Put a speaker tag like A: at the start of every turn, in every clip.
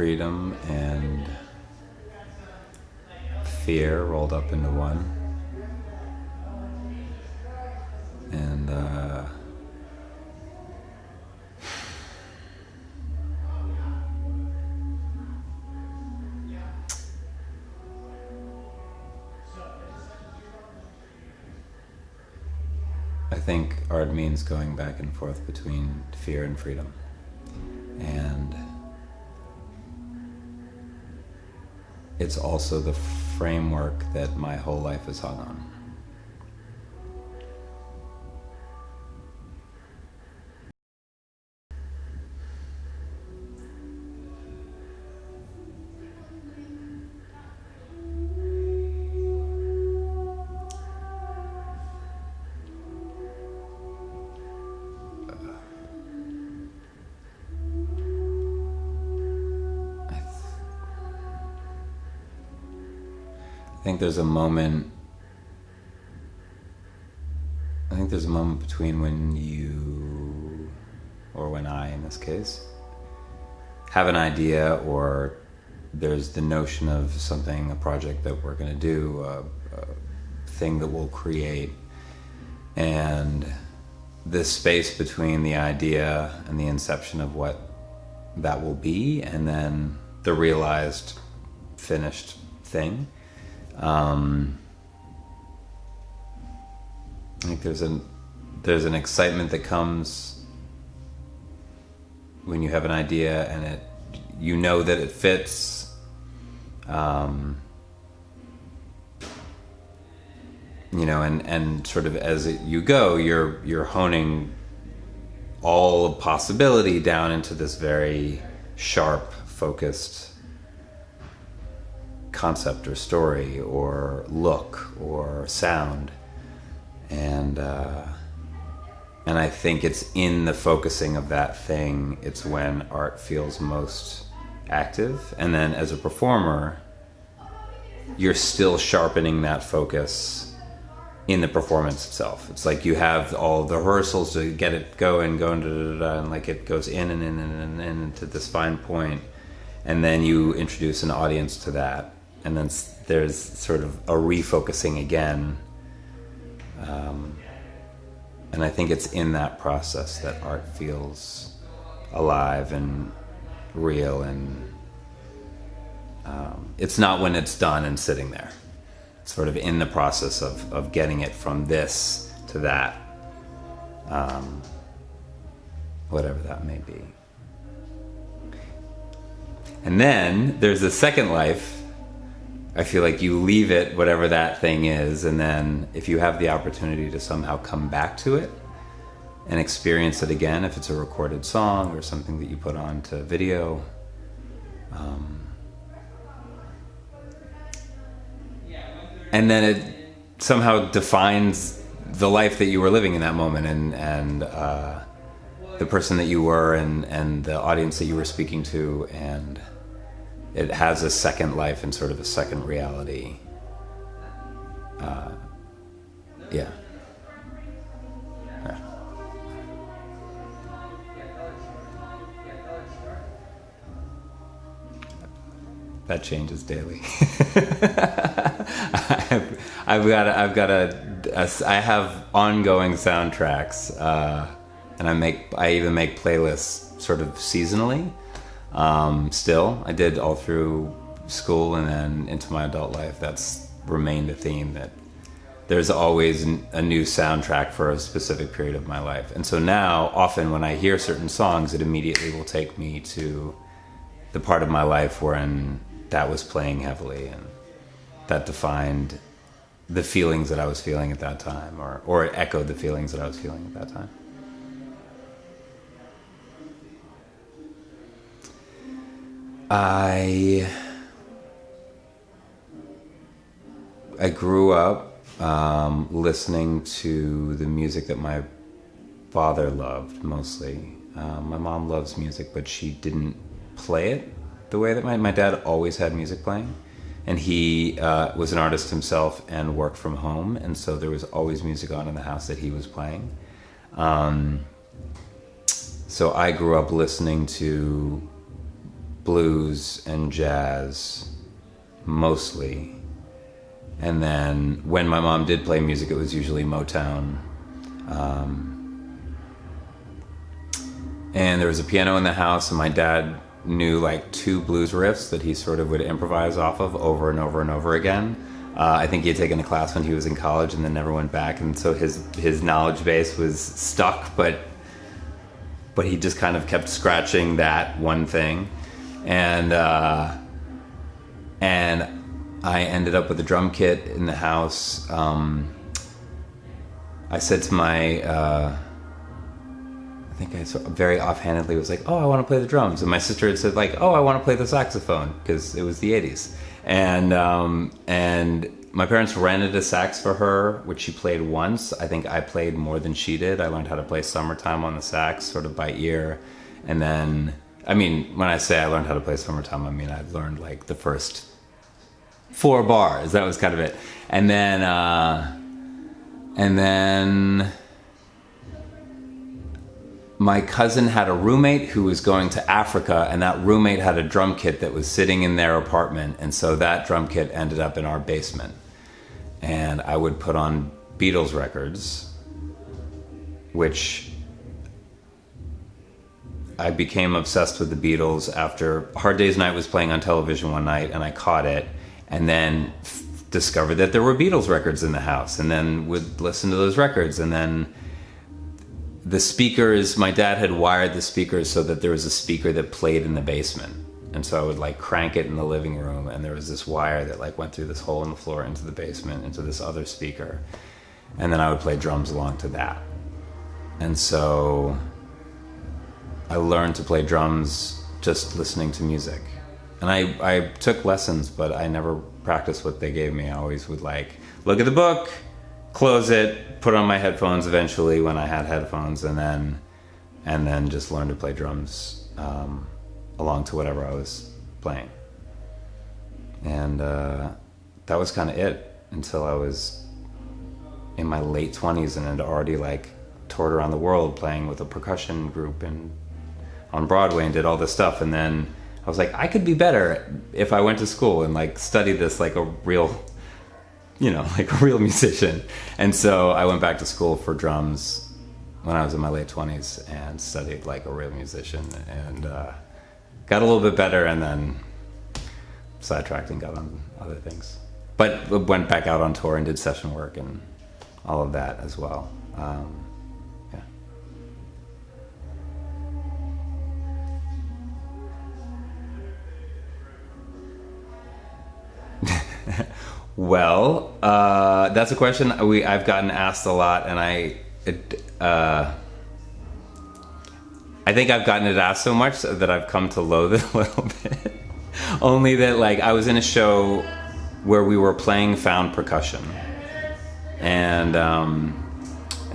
A: freedom and fear rolled up into one. And I think art means going back and forth between fear and freedom. And it's also the framework that my whole life is hung on. I think there's a moment between when you, or when I in this case, have an idea, or there's the notion of something, a project that we're going to do, a thing that we'll create, and this space between the idea and the inception of what that will be, and then the realized, finished thing. I think there's an excitement that comes when you have an idea and you know that it fits. And sort of as you go, you're honing all of possibility down into this very sharp, focused concept or story or look or sound. And I think it's in the focusing of that thing, it's when art feels most active. And then as a performer, you're still sharpening that focus in the performance itself. It's like you have all the rehearsals to get it going, and like it goes in and in and in and to this fine point, and then you introduce an audience to that, and then there's sort of a refocusing again. And I think it's in that process that art feels alive and real, and it's not when it's done and sitting there. It's sort of in the process of getting it from this to that, whatever that may be. And then there's a second life. I feel like you leave it, whatever that thing is, and then if you have the opportunity to somehow come back to it and experience it again, if it's a recorded song or something that you put on to video, and then it somehow defines the life that you were living in that moment, and the person that you were, and the audience that you were speaking to, and it has a second life and sort of a second reality. Yeah. That changes daily. I have ongoing soundtracks, and I even make playlists sort of seasonally. Still, I did all through school and then into my adult life. That's remained a theme, that there's always a new soundtrack for a specific period of my life. And so now, often when I hear certain songs, it immediately will take me to the part of my life wherein that was playing heavily, and that defined the feelings that I was feeling at that time, or it echoed the feelings that I was feeling at that time. I grew up listening to the music that my father loved mostly. My mom loves music, but she didn't play it the way that my dad always had music playing. And he was an artist himself and worked from home, and so there was always music on in the house that he was playing. So I grew up listening to blues and jazz mostly. And then when my mom did play music, it was usually Motown. And there was a piano in the house, and my dad knew like 2 blues riffs that he sort of would improvise off of over and over and over again. I think he had taken a class when he was in college and then never went back, and so his knowledge base was stuck, but he just kind of kept scratching that one thing. And I ended up with a drum kit in the house. I said to my I think I very offhandedly was like, oh, I want to play the drums. And my sister had said like, oh, I want to play the saxophone, because it was the 80s. And my parents rented a sax for her, which she played once. I think I played more than she did. I learned how to play Summertime on the sax sort of by ear. And then, I mean, when I say I learned how to play Summertime, I mean, I learned like the first 4 bars. That was kind of it. And then my cousin had a roommate who was going to Africa, and that roommate had a drum kit that was sitting in their apartment, and so that drum kit ended up in our basement. And I would put on Beatles records, which I became obsessed with the Beatles after Hard Day's Night was playing on television one night, and I caught it, and then discovered that there were Beatles records in the house, and then would listen to those records. And then the speakers, my dad had wired the speakers so that there was a speaker that played in the basement, and so I would like crank it in the living room, and there was this wire that like went through this hole in the floor into the basement into this other speaker, and then I would play drums along to that. And so I learned to play drums just listening to music. And I took lessons, but I never practiced what they gave me. I always would like look at the book, close it, put on my headphones eventually when I had headphones, and then just learn to play drums along to whatever I was playing. And that was kind of it until I was in my late 20s and had already like toured around the world playing with a percussion group and on Broadway and did all this stuff. And then I was like, I could be better if I went to school and like studied this like a real, like a real musician. And so I went back to school for drums when I was in my late 20s and studied like a real musician, and got a little bit better, and then sidetracked and got on other things. But went back out on tour and did session work and all of that as well. Yeah. Well, that's a question I've gotten asked a lot, and I think I've gotten it asked so much that I've come to loathe it a little bit. Only that, like, I was in a show where we were playing found percussion, and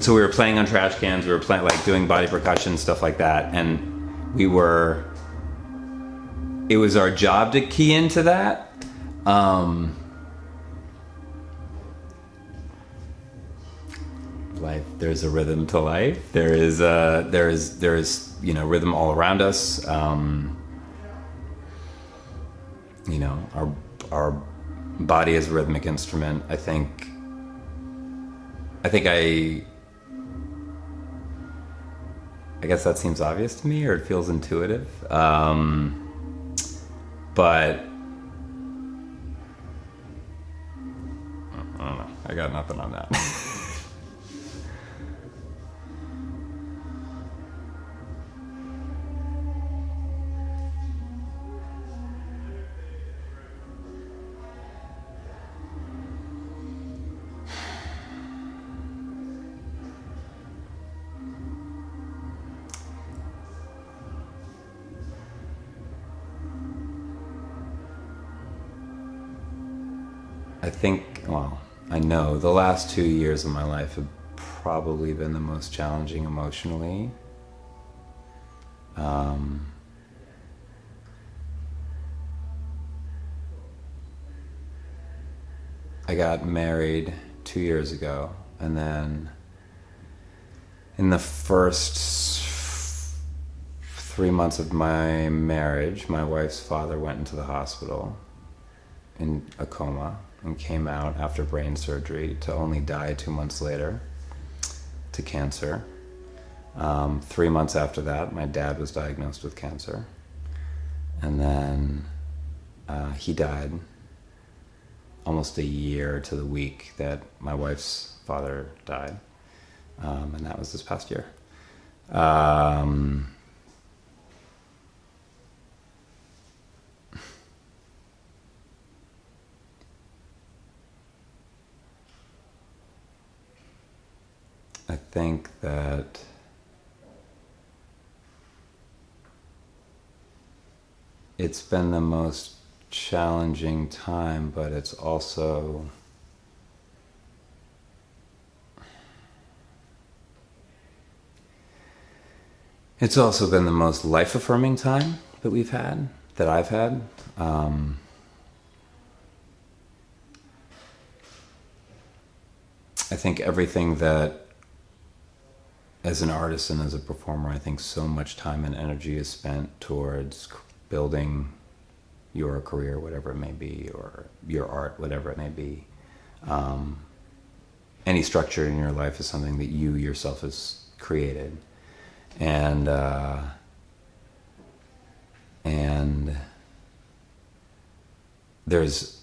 A: so we were playing on trash cans. We were playing, like, doing body percussion, stuff like that, and it was our job to key into that. Life, there's a rhythm to life. There is rhythm all around us. Our body is a rhythmic instrument. I think I guess that seems obvious to me, or it feels intuitive. But I don't know. I got nothing on that. I know the last 2 years of my life have probably been the most challenging emotionally. I got married 2 years ago, and then in the first 3 months of my marriage, my wife's father went into the hospital in a coma and came out after brain surgery to only die 2 months later to cancer. 3 months after that, my dad was diagnosed with cancer. And then he died almost a year to the week that my wife's father died. And that was this past year. I think that it's been the most challenging time, but it's also been the most life-affirming time that I've had. I think everything that, as an artist and as a performer, I think so much time and energy is spent towards building your career, whatever it may be, or your art, whatever it may be. Any structure in your life is something that you yourself has created. And there's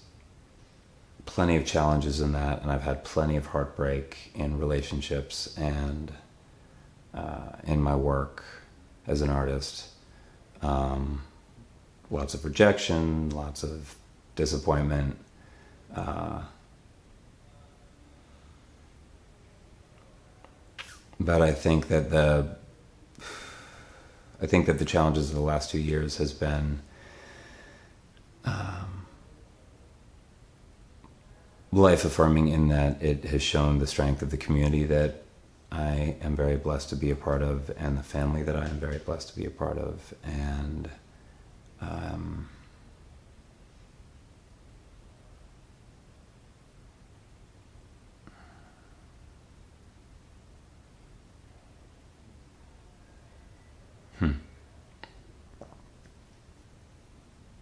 A: plenty of challenges in that, and I've had plenty of heartbreak in relationships and in my work as an artist. Lots of rejection, lots of disappointment. But I think that the challenges of the last 2 years has been life-affirming in that it has shown the strength of the community that I am very blessed to be a part of, and the family that I am very blessed to be a part of. And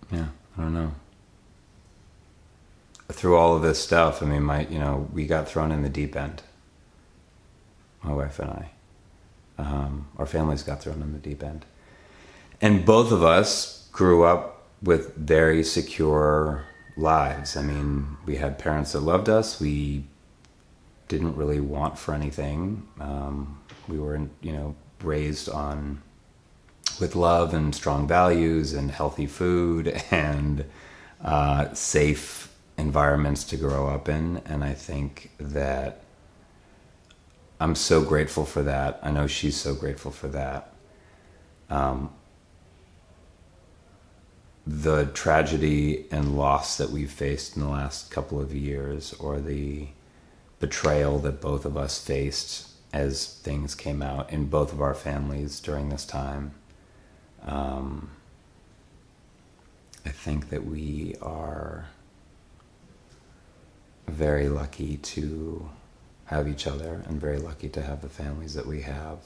A: yeah, I don't know. Through all of this stuff, I mean, we got thrown in the deep end. My wife and I. Our families got thrown in the deep end. And both of us grew up with very secure lives. I mean, we had parents that loved us. We didn't really want for anything. We were, raised with love and strong values and healthy food and safe environments to grow up in. And I think that I'm so grateful for that. I know she's so grateful for that. The tragedy and loss that we've faced in the last couple of years, or the betrayal that both of us faced as things came out in both of our families during this time, I think that we are very lucky to have each other and very lucky to have the families that we have,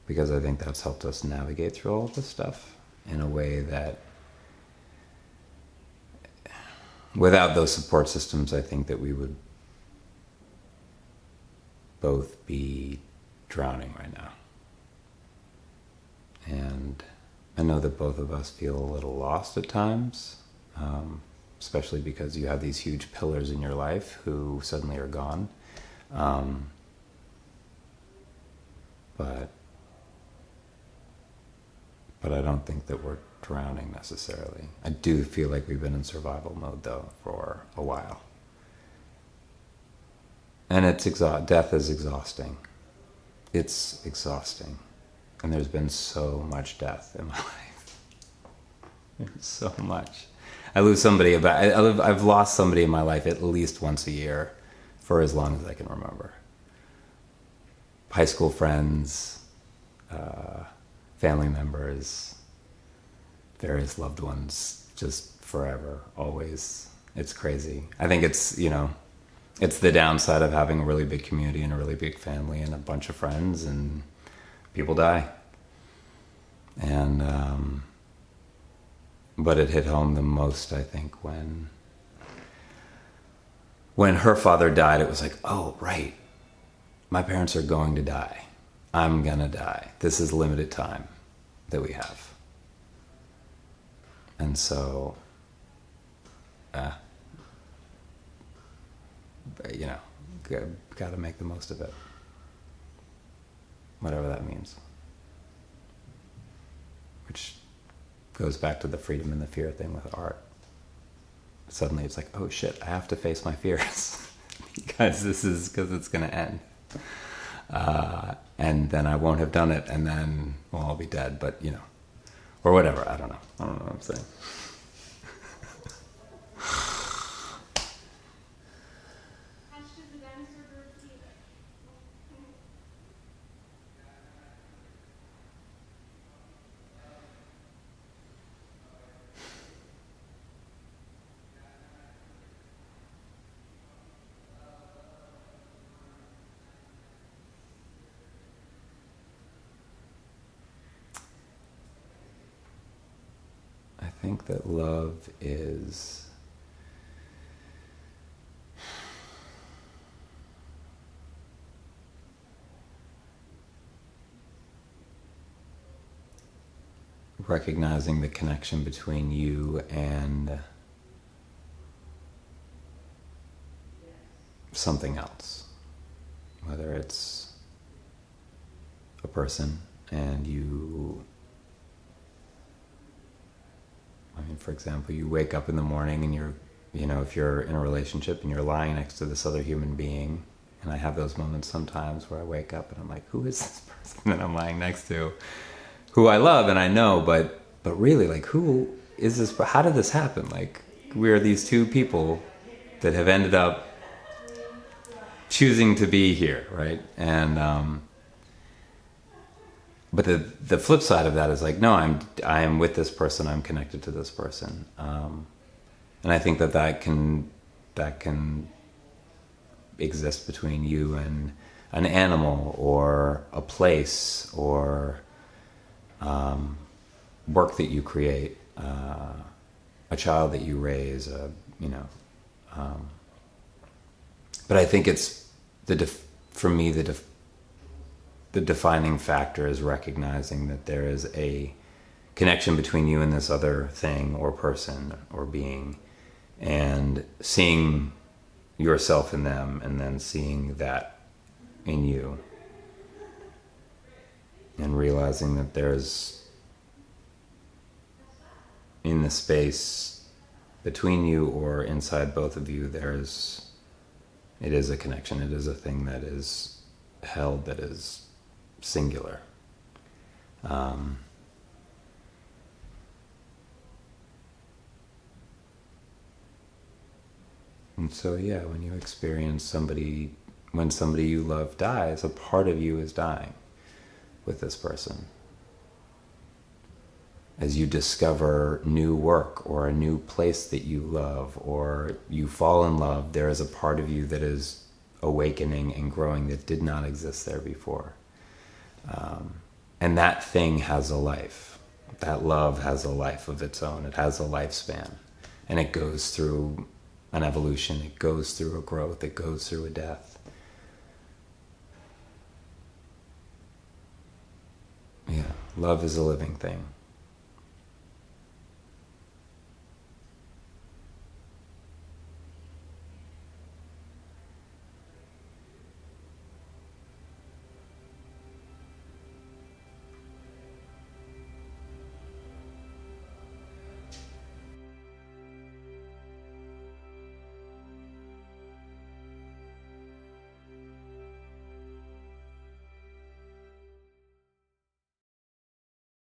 A: because I think that's helped us navigate through all of this stuff in a way that without those support systems, I think that we would both be drowning right now. And I know that both of us feel a little lost at times, especially because you have these huge pillars in your life who suddenly are gone. But I don't think that we're drowning necessarily. I do feel like we've been in survival mode though for a while. And death is exhausting. It's exhausting. And there's been so much death in my life. There's so much. I've lost somebody in my life at least once a year for as long as I can remember. High school friends, family members, various loved ones, just forever, always. It's crazy. I think it's the downside of having a really big community and a really big family and a bunch of friends, and people die. And but it hit home the most, I think, when her father died. It was like, oh, right, my parents are going to die. I'm gonna die. This is limited time that we have. And so, got to make the most of it, whatever that means. Which goes back to the freedom and the fear thing with art. Suddenly it's like, oh shit, I have to face my fears because it's going to end. And then I won't have done it, and then, well, I'll be dead, but or whatever. I don't know what I'm saying. I think that love is recognizing the connection between you and something else, whether it's a person and you, for example, you wake up in the morning and you're, if you're in a relationship and you're lying next to this other human being, and I have those moments sometimes where I wake up and I'm like, who is this person that I'm lying next to, who I love and I know, but really, like, who is this? How did this happen? Like, we're these two people that have ended up choosing to be here, right? And but the flip side of that is like, no, I'm with this person, I'm connected to this person, and I think that can exist between you and an animal or a place or work that you create, a child that you raise, but I think it's for me the defining factor is recognizing that there is a connection between you and this other thing or person or being, and seeing yourself in them, and then seeing that in you, and realizing that there's, in the space between you or inside both of you, it is a connection. It is a thing that is held, that is singular. And so, yeah, when you experience when somebody you love dies, a part of you is dying with this person. As you discover new work or a new place that you love, or you fall in love, there is a part of you that is awakening and growing that did not exist there before. And that thing has a life. That love has a life of its own. It has a lifespan. And it goes through an evolution. It goes through a growth. It goes through a death. Yeah, love is a living thing.